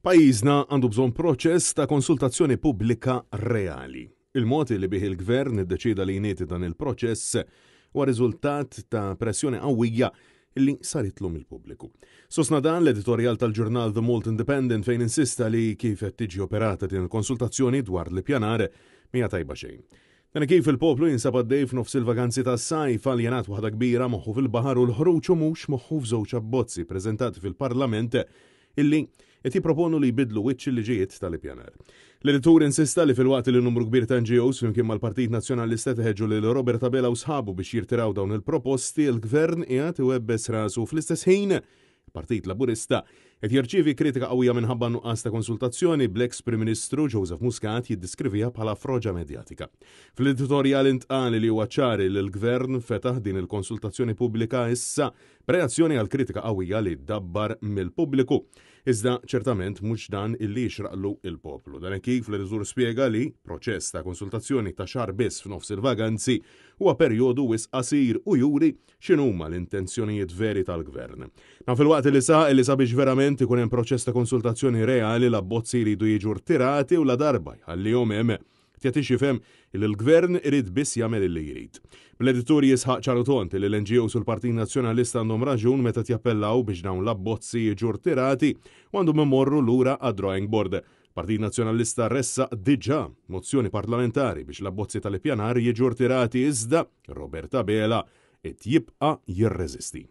Pajjiżna għandu bżonn proċess ta' konsultazzjoni pubblika reali. Il-mod li bih il-gvern iddeċida li jnieti dan il-proċess huwa riżultat ta' pressjoni qawwija illi saritlu mill-pubbliku. Sosna dan l-editorjal tal-ġurnal The Malt Independent fejn insista li kif qed tiġi operata din il-konsultazzjoni dwar l-ippjanar mija tajba xejn. Dan kif il-poplu jinsab għaddej f'nofs il-vaganzi tas-sajf aljenat waħda kbira moħħu fil-baħar u l-ħruġ u mhux moħħu f'żewġ abbozzi preżentati fil-Parlament illi qed jipproponu li jbidlu wiċċ il-liġijiet tal-ippjanar. L-editur insista li fil-waqt li numru kbir ta' NGOs flimkien mal-Partit Nazzjonalista teħeġġu lil Roberta Bela u sħabu biex jirtiraw dawn il-proposti, il-Gvern qiegħed iwebbes rasu fl-istess ħin Partit Laburista qed jirċievi kritika qawwija minħabba nuqqas ta' konsultazzjoni bl-eks Prim Ministru Joseph Muscat jiddiskrivija bħala froġa medjatika. Fl-editorjal intqal li huwa ċari li l-Gvern fetaħ din il-konsultazzjoni pubblika issa b'reazzjoni għal kritika qawwija li dabbar mill-pubbliku. Iżda ċertament mhux dan illi jixraqlu il-poplu. Dan kif l-editur spjega li proċess ta' konsultazzjoni ta' xahar biss f'nofs il-vaganzi huwa perjodu wisq qasir u juri x'inhuma l-intenzjonijiet veri tal-Gvern. Fil-waqt li sabiex verament ikun hemm proċess ta' konsultazzjoni reali l-abbozzi jridu jiġu rtirati u la darba ħallihom hemm tjagħtix jifhem li l-Gvern irid biss jagħmel illi jrid. L-editur jisħaq ċarutont li l-NGOs u l-Partit Nazzjonalista għandhom raġun meta jappellaw biex dawn l-abbozzi jiġu rtirati u għandhom imorru lura għad-drawing board. Partit Nazzjonalista ressaq diġà mozzjoni parlamentari biex l-abbozzi tal-ippjanar jiġu rtirati iżda Roberta Bela qed jibqa' jirreżisti.